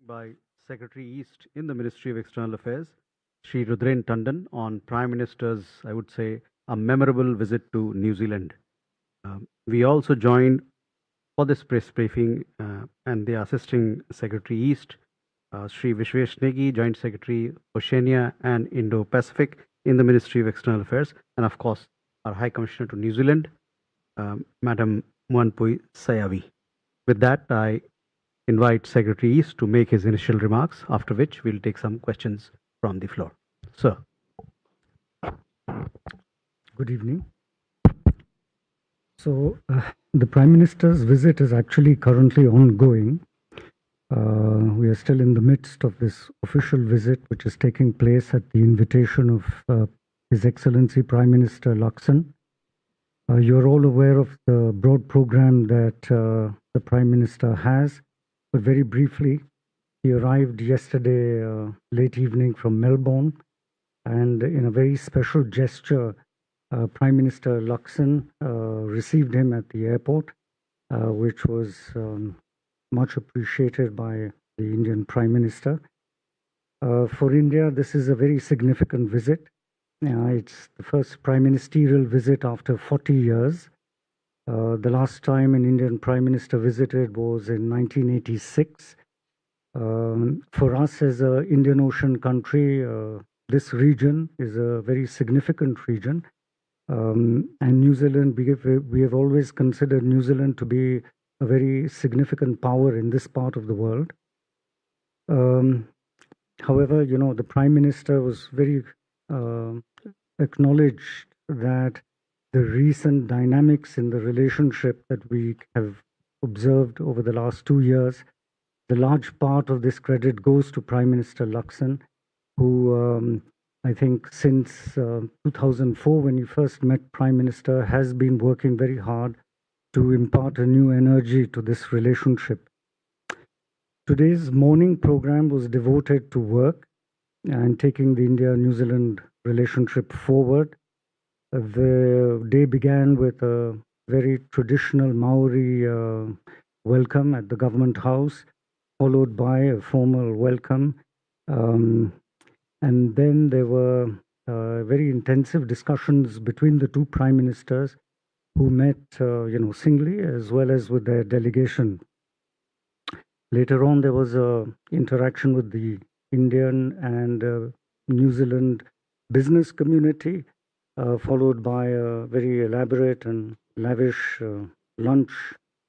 by Secretary East in the Ministry of External Affairs, Sri Rudren Tandon, on Prime Minister's, I would say, a memorable visit to New Zealand. We also joined for this press briefing and the assisting Secretary East, Sri Vishwesh Negi, Joint Secretary Oceania and Indo-Pacific in the Ministry of External Affairs, and of course, our High Commissioner to New Zealand, Madam Muanpui Sayavi. With that, I invite Secretary East to make his initial remarks, after which we'll take some questions from the floor. Sir. Good evening. So, the Prime Minister's visit is actually currently ongoing. We are still in the midst of this official visit, which is taking place at the invitation of His Excellency Prime Minister Lakson. You're all aware of the broad program that the Prime Minister has, but very briefly, he arrived yesterday late evening from Melbourne, and in a very special gesture, Prime Minister Lakson received him at the airport, which was much appreciated by the Indian Prime Minister. For India, this is a very significant visit. It's the first prime ministerial visit after 40 years. The last time an Indian Prime Minister visited was in 1986. For us as an Indian Ocean country, this region is a very significant region. And New Zealand, we have always considered New Zealand to be a very significant power in this part of the world. However, the Prime Minister was very acknowledged that the recent dynamics in the relationship that we have observed over the last 2 years, the large part of this credit goes to Prime Minister Lakson, who I think since 2004, when he first met Prime Minister, has been working very hard to impart a new energy to this relationship. Today's morning program was devoted to work and taking the India-New Zealand relationship forward. The day began with a very traditional Maori welcome at the Government House, followed by a formal welcome. And then there were very intensive discussions between the two prime ministers who met, singly as well as with their delegation. Later on, there was a interaction with the Indian and New Zealand business community, followed by a very elaborate and lavish lunch,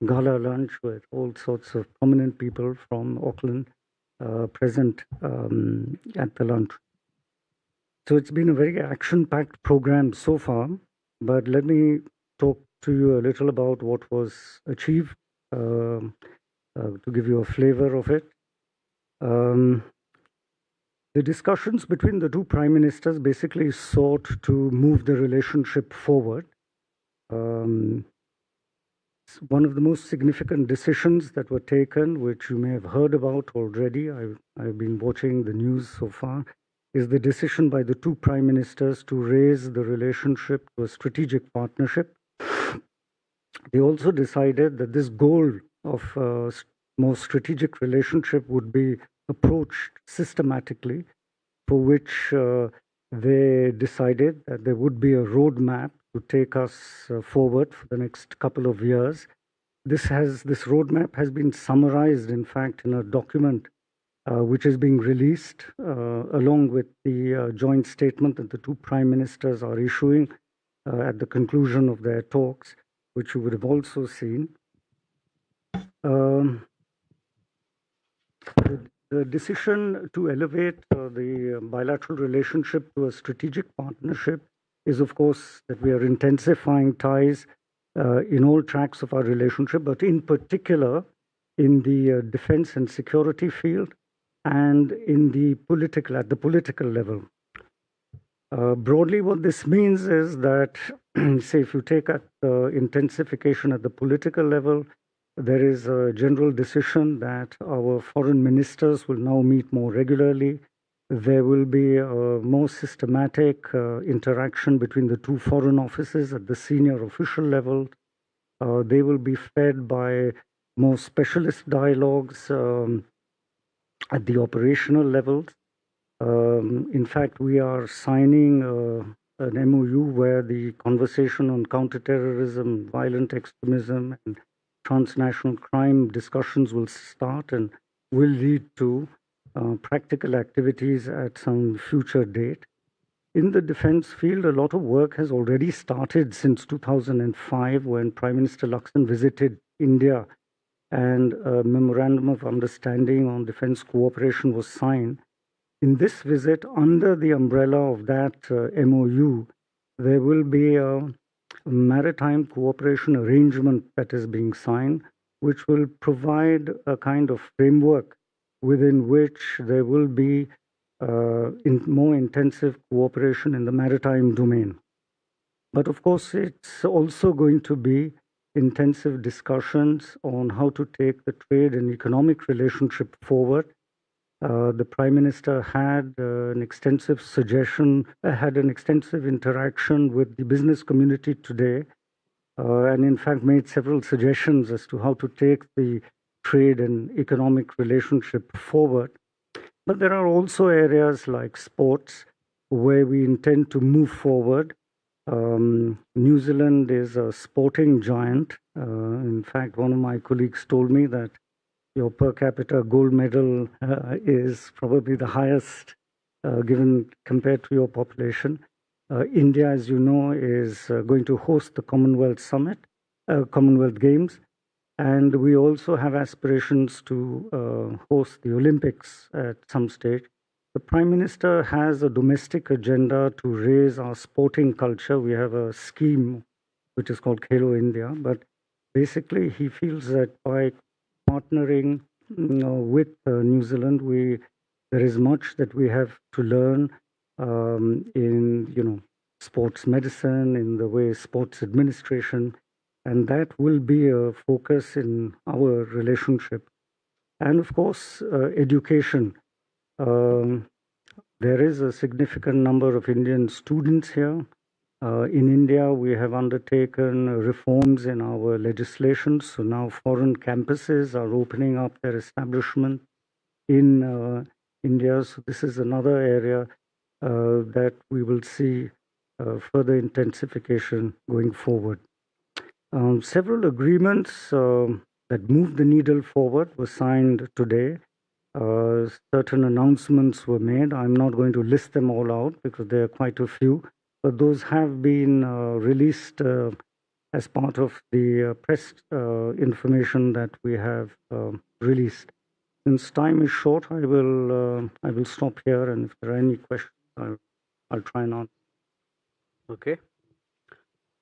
gala lunch with all sorts of prominent people from Auckland present at the lunch. So it's been a very action-packed program so far, but let me talk to you a little about what was achieved to give you a flavor of it. The discussions between the two prime ministers basically sought to move the relationship forward. One of the most significant decisions that were taken, which you may have heard about already, I've been watching the news so far, is the decision by the two prime ministers to raise the relationship to a strategic partnership. They also decided that this goal of a more strategic relationship would be approached systematically, for which they decided that there would be a roadmap to take us forward for the next couple of years. This roadmap has been summarized, in fact, in a document which is being released along with the joint statement that the two prime ministers are issuing at the conclusion of their talks, which you would have also seen. The decision to elevate the bilateral relationship to a strategic partnership is, of course, that we are intensifying ties in all tracks of our relationship, but in particular in the defense and security field and in at the political level. Broadly, what this means is that, say, if you take at intensification at the political level, there is a general decision that our foreign ministers will now meet more regularly. There will be a more systematic interaction between the two foreign offices at the senior official level. They will be fed by more specialist dialogues at the operational levels. In fact, we are signing an MOU where the conversation on counterterrorism, violent extremism, and transnational crime discussions will start and will lead to practical activities at some future date. In the defense field, a lot of work has already started since 2005 when Prime Minister Laksan visited India and a memorandum of understanding on defense cooperation was signed. In this visit, under the umbrella of that MOU, there will be a maritime cooperation arrangement that is being signed, which will provide a kind of framework within which there will be more intensive cooperation in the maritime domain. But of course, it's also going to be intensive discussions on how to take the trade and economic relationship forward. The Prime Minister had an extensive interaction with the business community today, and in fact made several suggestions as to how to take the trade and economic relationship forward. But there are also areas like sports where we intend to move forward. New Zealand is a sporting giant. In fact, one of my colleagues told me that your per capita gold medal is probably the highest given compared to your population. India, as you know, is going to host the Commonwealth Summit, Commonwealth Games, and we also have aspirations to host the Olympics at some stage. The Prime Minister has a domestic agenda to raise our sporting culture. We have a scheme which is called Khelo India, but basically he feels that by partnering with New Zealand, there is much that we have to learn in sports medicine, in the way sports administration, and that will be a focus in our relationship. And of course, education. There is a significant number of Indian students here. In India, we have undertaken reforms in our legislation. So now foreign campuses are opening up their establishment in India. So this is another area that we will see further intensification going forward. Several agreements that move the needle forward were signed today. Certain announcements were made. I'm not going to list them all out because there are quite a few, but those have been released as part of the press information that we have released. Since time is short, I will stop here, and if there are any questions, I'll try and answer. Okay.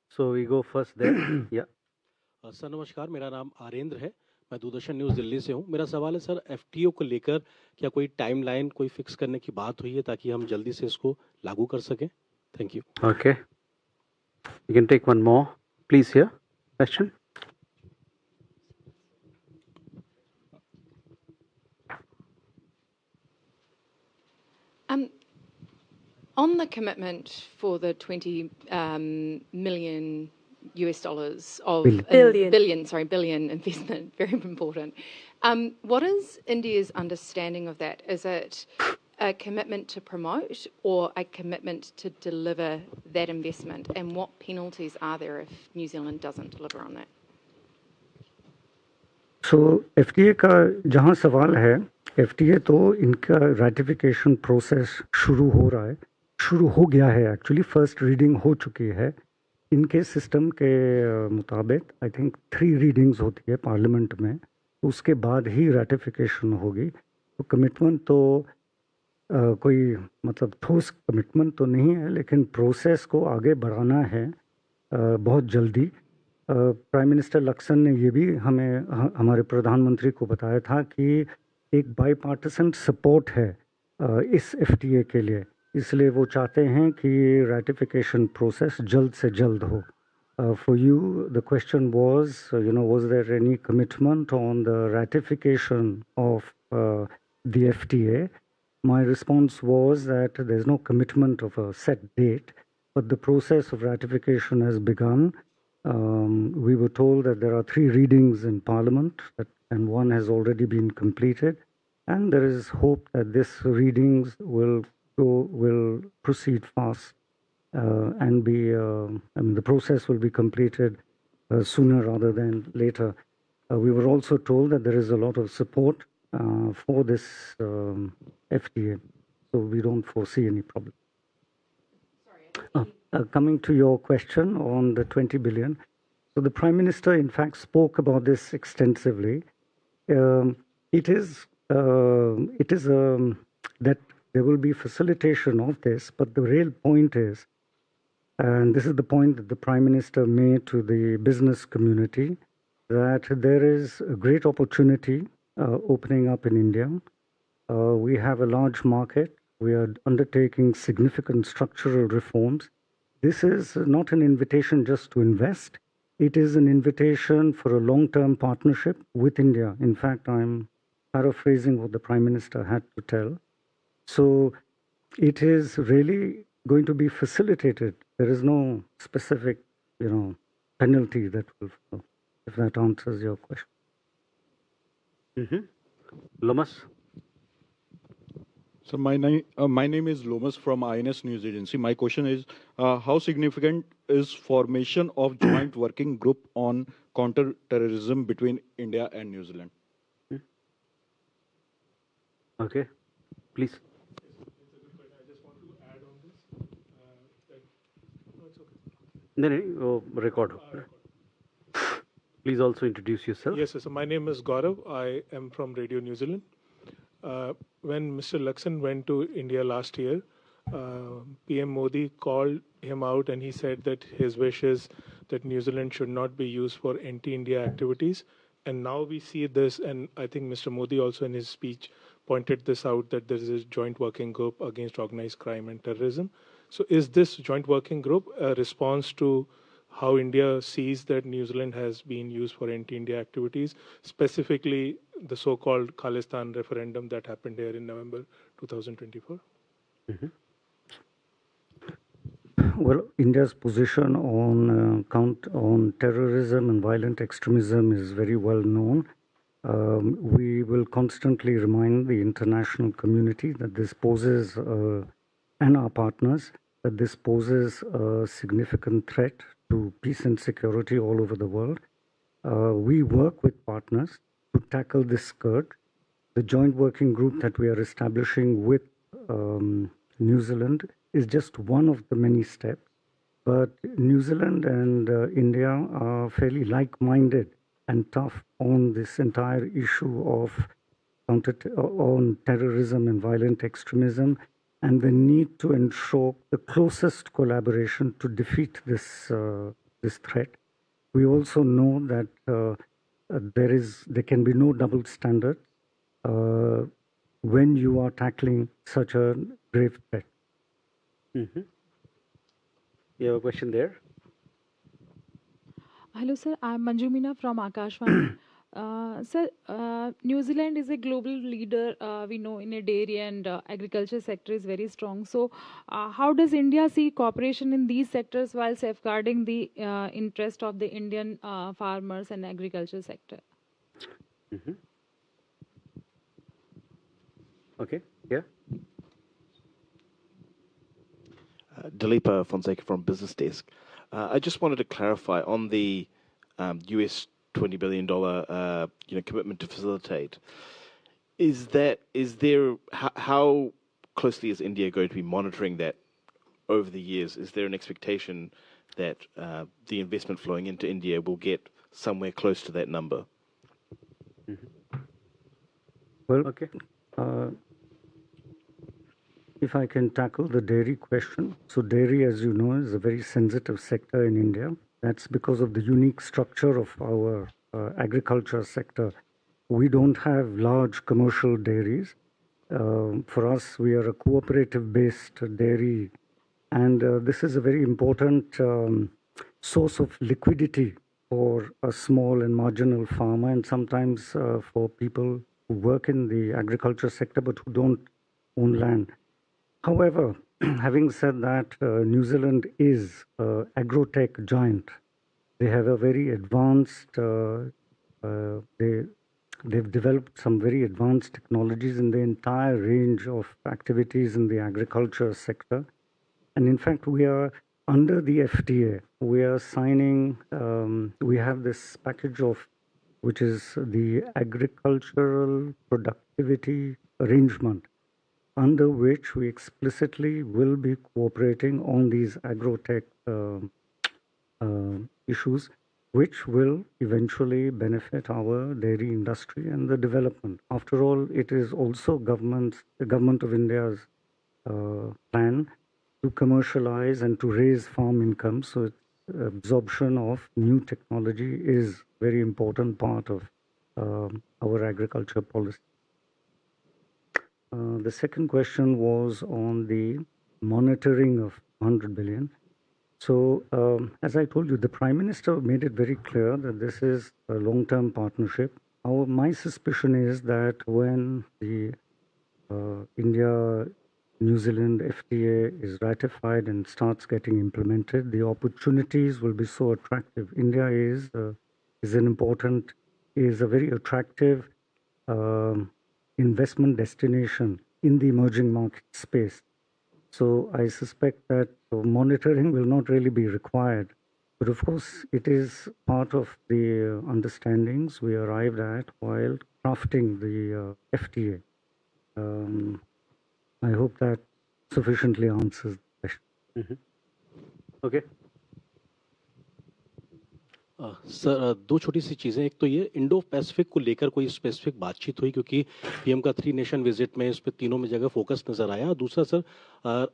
So we go first there. Yeah. Sir नमस्कार, मेरा नाम आरेंद्र है, मैं Doordarshan news Delhi से हूँ। मेरा सवाल है सर, एफटीओ को लेकर क्या कोई टाइमलाइन कोई फिक्स करने की बात हुई है ताकि हम जल्दी से इसको लागू कर सकें? Thank you. Okay. You can take one more, please. Here, question. On the commitment for the 20 million US dollars of billion investment, very important. What is India's understanding of that? Is it a commitment to promote or a commitment to deliver that investment? And what penalties are there if New Zealand doesn't deliver on that? So FTA का जहाँ सवाल है, FTA तो इनका ratification process शुरू हो गया है एक्चुअली, फर्स्ट रीडिंग हो चुकी है। इनके सिस्टम के मुताबिक आई थिंक 3 रीडिंग्स होती है पार्लियामेंट में, उसके बाद ही रैटिफिकेशन होगी। तो कमिटमेंट तो कोई मतलब ठोस कमिटमेंट तो नहीं है, लेकिन प्रोसेस को आगे बढ़ाना है बहुत जल्दी। प्राइम मिनिस्टर लक्सन ने ये भी हमारे प्रधानमंत्री को बताया था कि एक बाईपार्टिसन सपोर्ट है इस FTA के लिए, इसलिए वो चाहते हैं कि रैटिफिकेशन प्रोसेस जल्द से जल्द हो। For you, the question was, was there any commitment on the ratification of the FTA? My response was that there's no commitment of a set date, but the process of ratification has begun. We were told that there are 3 readings in Parliament, and one has already been completed. And there is hope that this readings will proceed fast and the process will be completed sooner rather than later. We were also told that there is a lot of support for this FTA, so we don't foresee any problem. Coming to your question on the 20 billion, so the Prime Minister, in fact, spoke about this extensively. It is that there will be facilitation of this, but the real point is, and this is the point that the Prime Minister made to the business community, that there is a great opportunity opening up in India. We have a large market. We are undertaking significant structural reforms. This is not an invitation just to invest. It is an invitation for a long-term partnership with India. In fact, I'm paraphrasing what the Prime Minister had to tell. So it is really going to be facilitated. There is no specific, penalty that will follow, if that answers your question. Lomas? So my name is Lomas from INS News Agency. My question is, how significant is formation of joint working group on counter-terrorism between India and New Zealand? Okay, please. No, record. Please also introduce yourself. Yes, so my name is Gaurav. I am from Radio New Zealand. When Mr. Laksan went to India last year, PM Modi called him out and he said that his wish is that New Zealand should not be used for anti-India activities. And now we see this, and I think Mr. Modi also in his speech pointed this out, that there is a joint working group against organized crime and terrorism. So is this joint working group a response to how India sees that New Zealand has been used for anti-India activities, specifically the so-called Khalistan referendum that happened here in November 2024? Well, India's position on terrorism and violent extremism is very well known. We will constantly remind the international community that this poses, and our partners, that this poses a significant threat to peace and security all over the world. We work with partners to tackle this scourge. The joint working group that we are establishing with New Zealand is just one of the many steps. But New Zealand and India are fairly like-minded and tough on this entire issue of on terrorism and violent extremism, and the need to ensure the closest collaboration to defeat this threat. We also know that there can be no double standard when you are tackling such a grave threat. You have a question there? Hello, sir. I'm Manju Meena from Akashvani. Sir, New Zealand is a global leader, we know, in a dairy and agriculture sector is very strong. So how does India see cooperation in these sectors while safeguarding the interest of the Indian farmers and agriculture sector? Okay, yeah. Dalipa Fonseca from Business Desk. I just wanted to clarify on the US $20 billion commitment to facilitate. How closely is India going to be monitoring that over the years? Is there an expectation that the investment flowing into India will get somewhere close to that number? Well, Okay. If I can tackle the dairy question. So dairy, as you know, is a very sensitive sector in India. That's because of the unique structure of our agriculture sector. We don't have large commercial dairies. For us, we are a cooperative-based dairy. And this is a very important source of liquidity for a small and marginal farmer, and sometimes for people who work in the agriculture sector but who don't own land. However, having said that, New Zealand is an agrotech giant. They have a very advanced they've developed some very advanced technologies in the entire range of activities in the agriculture sector. And in fact, we are under the FTA, we are signing, we have this package of, which is the agricultural productivity arrangement, under which we explicitly will be cooperating on these agrotech issues, which will eventually benefit our dairy industry and the development. After all, it is also the government of India's plan to commercialize and to raise farm income. So absorption of new technology is very important part of our agriculture policy. The second question was on the monitoring of 100 billion. So, as I told you, the Prime Minister made it very clear that this is a long-term partnership. My suspicion is that when the India-New Zealand FTA is ratified and starts getting implemented, the opportunities will be so attractive. India is a very attractive investment destination in the emerging market space. So I suspect that monitoring will not really be required. But of course, it is part of the understandings we arrived at while crafting the FTA. I hope that sufficiently answers the question. Okay. Sir दो छोटी सी चीज़ें, एक तो ये Indo Pacific को लेकर कोई specific बातचीत हुई, क्योंकि पीएम का 3 नेशन विजिट में इस पे तीनों में जगह फोकस नजर आया। दूसरा सर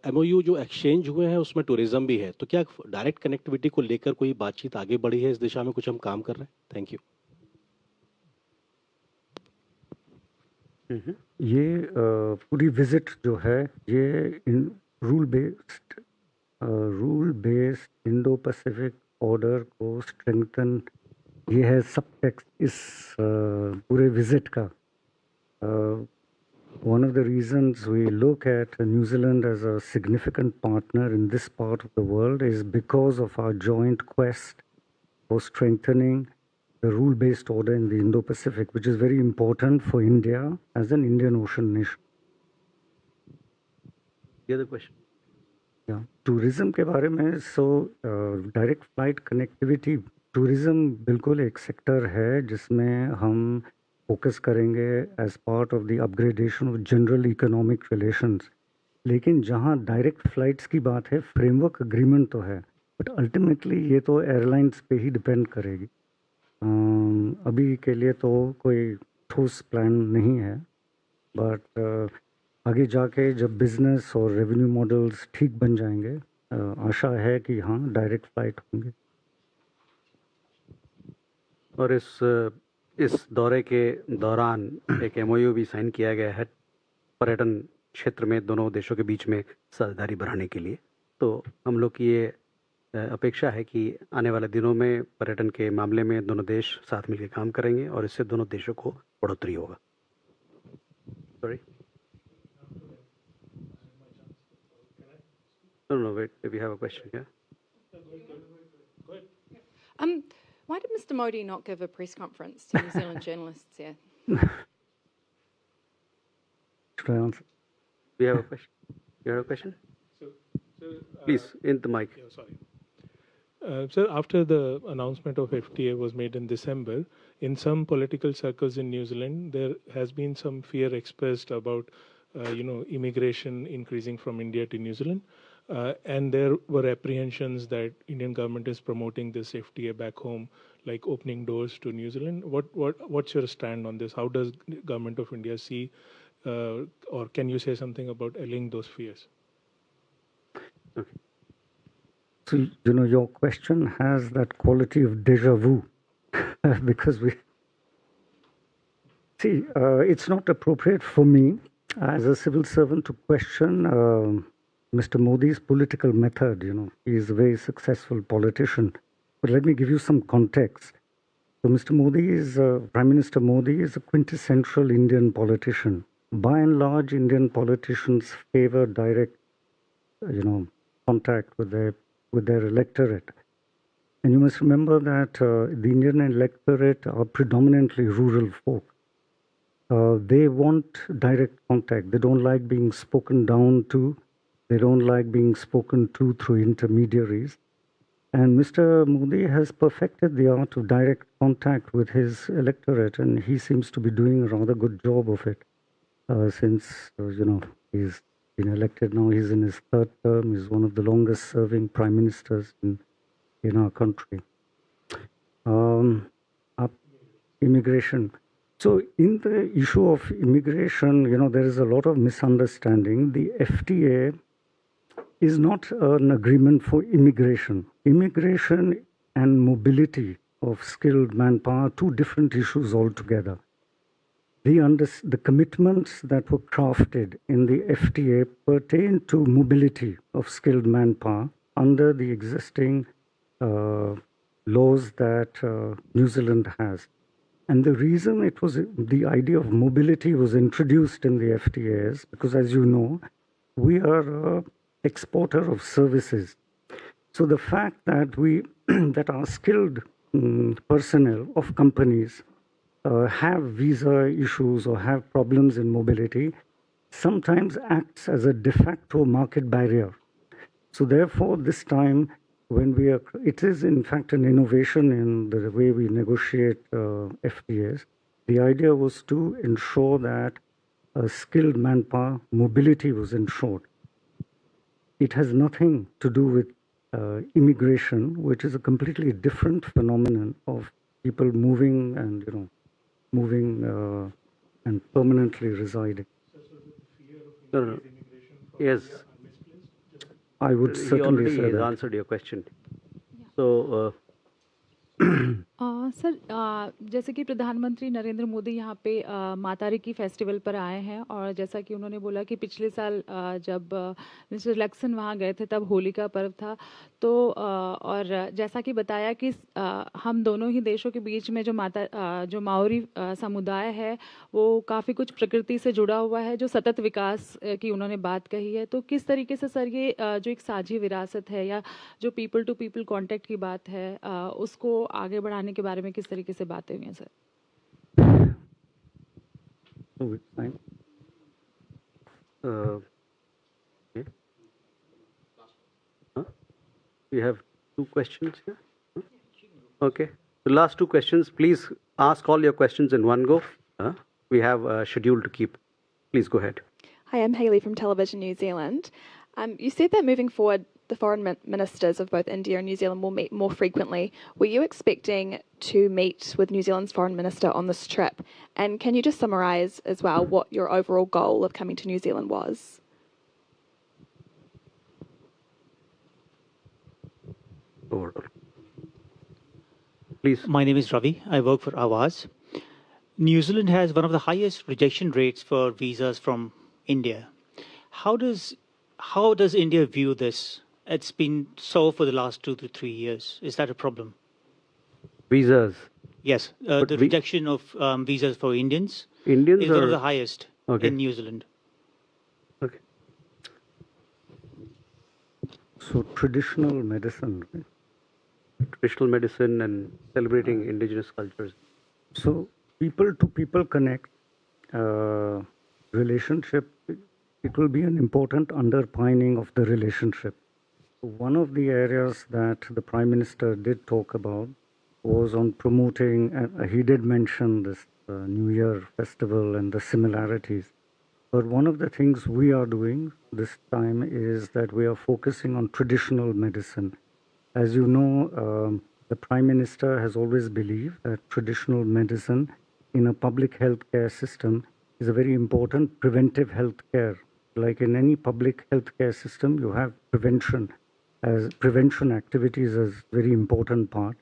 एमओयू जो एक्सचेंज हुए हैं उसमें टूरिज्म भी है, तो क्या डायरेक्ट कनेक्टिविटी को लेकर कोई बातचीत आगे बढ़ी है, इस दिशा में कुछ हम काम कर रहे हैं? Thank you. ये पूरी विजिट जो है ये rule based Indo Pacific order को स्ट्रेंथन, ये है सब टेक्स्ट इस पूरे विजिट का। One of the reasons we look at New Zealand as a significant partner in this part of the world is because of our joint quest for strengthening the rule-based order in the Indo-Pacific, which is very important for India as an Indian Ocean nation. The other question. Yeah, tourism के बारे में, so direct flight connectivity, tourism बिल्कुल एक sector है जिसमें हम focus करेंगे as part of the upgradation of general economic relations. लेकिन जहाँ डायरेक्ट फ्लाइट्स की बात है, फ्रेमवर्क एग्रीमेंट तो है, बट अल्टीमेटली ये तो एयरलाइंस पे ही डिपेंड करेगी। अभी के लिए तो कोई ठोस प्लान नहीं है, बट आगे जाके जब बिजनेस और रेवेन्यू मॉडल्स ठीक बन जाएंगे, आशा है कि हाँ डायरेक्ट फ्लाइट होंगे। और इस दौरे के दौरान एक एमओयू भी साइन किया गया है पर्यटन क्षेत्र में दोनों देशों के बीच में साझेदारी बढ़ाने के लिए। तो हम लोग की ये अपेक्षा है कि आने वाले दिनों में पर्यटन के मामले में दोनों देश साथ मिलकर काम करेंगे और इससे दोनों देशों को बढ़ोतरी होगा। Sorry, no, wait, we have a question here. Why did Mr. Modi not give a press conference to New Zealand journalists here? Should I answer? We have a question. You have a question? Please, in the mic. Yeah, sorry. Sir, after the announcement of FTA was made in December, in some political circles in New Zealand, there has been some fear expressed about, immigration increasing from India to New Zealand. And there were apprehensions that Indian government is promoting this FTA back home, like opening doors to New Zealand. What's your stand on this? How does the government of India see, or can you say something about allaying those fears? Okay. So, your question has that quality of déjà vu because it's not appropriate for me as a civil servant to question Mr. Modi's political method. He is a very successful politician. But let me give you some context. So Mr. Prime Minister Modi is a quintessential Indian politician. By and large, Indian politicians favor direct, contact with their electorate. And you must remember that the Indian electorate are predominantly rural folk. they want direct contact. They don't like being spoken down to. They don't like being spoken to through intermediaries. And Mr. Modi has perfected the art of direct contact with his electorate, and he seems to be doing a rather good job of it since, he's been elected now. He's in his third term. He's one of the longest serving prime ministers in our country. Immigration. So in the issue of immigration, there is a lot of misunderstanding. The FTA is not an agreement for immigration. Immigration and mobility of skilled manpower are two different issues altogether. The commitments that were crafted in the FTA pertain to mobility of skilled manpower under the existing laws that New Zealand has. And the reason the idea of mobility was introduced in the FTA is because, as you know, we are an exporter of services. So the fact that that our skilled personnel of companies have visa issues or have problems in mobility sometimes acts as a de facto market barrier. So therefore, this time, it is in fact an innovation in the way we negotiate FTAs. The idea was to ensure that skilled manpower mobility was ensured. It has nothing to do with immigration, which is a completely different phenomenon of people moving and and permanently residing. No. Yes. I would He certainly already say has that. answered your question. So, sir जैसे कि प्रधानमंत्री नरेंद्र मोदी यहाँ पे मातारी की festival पर आए हैं और जैसा कि उन्होंने बोला कि पिछले साल जब मिस्टर लक्सन वहाँ गए थे तब होली का पर्व था तो और जैसा कि बताया कि हम दोनों ही देशों के बीच में जो माओरी समुदाय है वो काफ़ी कुछ प्रकृति से जुड़ा हुआ है जो सतत विकास की उन्होंने बात कही है तो किस तरीके से सर ये जो एक साझी विरासत है या जो पीपल टू पीपल कॉन्टैक्ट की बात है उसको आगे बढ़ाने के बारे में किस तरीके से बातें हुई हैं sir? Okay. We have two questions here. Okay. The last two questions, please ask all your questions in one go. We have a schedule to keep. Please go ahead. Hi, I'm Hayley from Television New Zealand. You said that moving forward, the foreign ministers of both India and New Zealand will meet more frequently. Were you expecting to meet with New Zealand's foreign minister on this trip? And can you just summarise as well what your overall goal of coming to New Zealand was? Overall. Please. My name is Ravi. I work for Awaz. New Zealand has one of the highest rejection rates for visas from India. How does India view this? It's been so for the last 2 to 3 years. Is that a problem? Visas. Yes, the rejection of visas for Indians is one of the highest in New Zealand. Okay. So traditional medicine. Right? Traditional medicine and celebrating indigenous cultures. So people to people connect relationship. It will be an important underpinning of the relationship. One of the areas that the Prime Minister did talk about was on promoting, he did mention this New Year festival and the similarities. But one of the things we are doing this time is that we are focusing on traditional medicine. As you know, the Prime Minister has always believed that traditional medicine in a public healthcare system is a very important preventive healthcare. Like in any public healthcare system, you have prevention activities as very important part.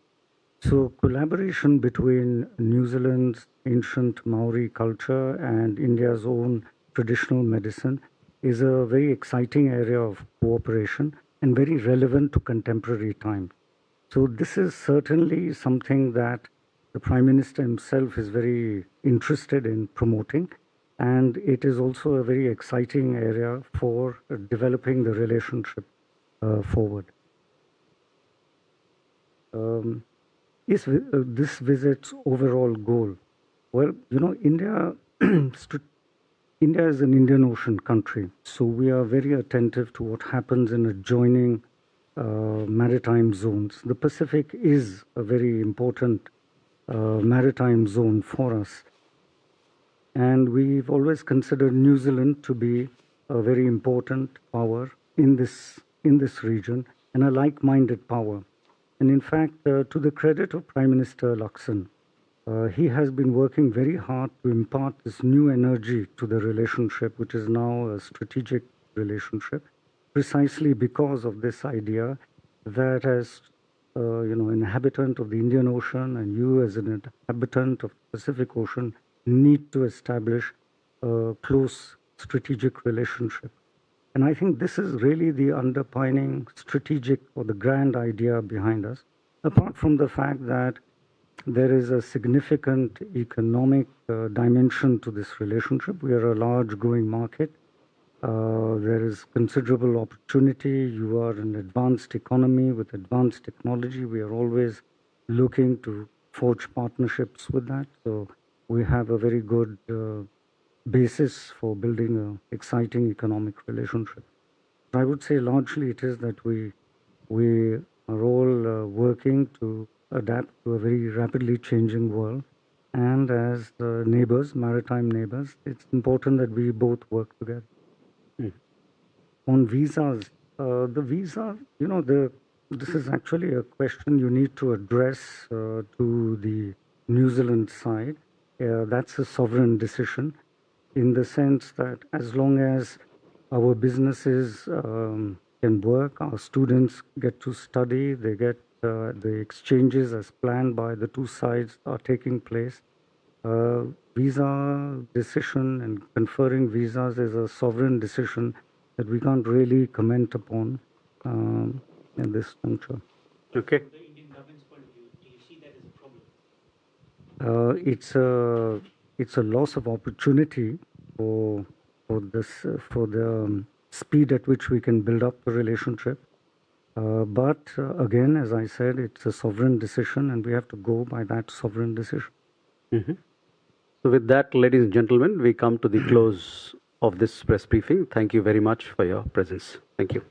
So collaboration between New Zealand's ancient Maori culture and India's own traditional medicine is a very exciting area of cooperation and very relevant to contemporary time. So this is certainly something that the Prime Minister himself is very interested in promoting. And it is also a very exciting area for developing the relationship forward. Is this visit's overall goal? Well, India India is an Indian Ocean country, so we are very attentive to what happens in adjoining maritime zones. The Pacific is a very important maritime zone for us, and we've always considered New Zealand to be a very important power in this region, and a like-minded power. And in fact, to the credit of Prime Minister Luxon, he has been working very hard to impart this new energy to the relationship, which is now a strategic relationship, precisely because of this idea that as inhabitant of the Indian Ocean, and you as an inhabitant of the Pacific Ocean need to establish a close strategic relationship. And I think this is really the underpinning strategic or the grand idea behind us, apart from the fact that there is a significant economic dimension to this relationship. We are a large growing market. There is considerable opportunity. You are an advanced economy with advanced technology. We are always looking to forge partnerships with that. So we have a very good basis for building an exciting economic relationship. I would say largely it is that we are all working to adapt to a very rapidly changing world. And as neighbors, maritime neighbors, it's important that we both work together. On visas, the visa, this is actually a question you need to address to the New Zealand side. That's a sovereign decision in the sense that as long as our businesses can work, our students get to study, they get the exchanges as planned by the two sides are taking place. Visa decision and conferring visas is a sovereign decision that we can't really comment upon in this juncture. Okay. From the Indian government's point of view, do you see that as a problem? It's a loss of opportunity for the speed at which we can build up the relationship. But again, as I said, it's a sovereign decision, and we have to go by that sovereign decision. Mm-hmm. So with that, ladies and gentlemen, we come to the close of this press briefing. Thank you very much for your presence. Thank you.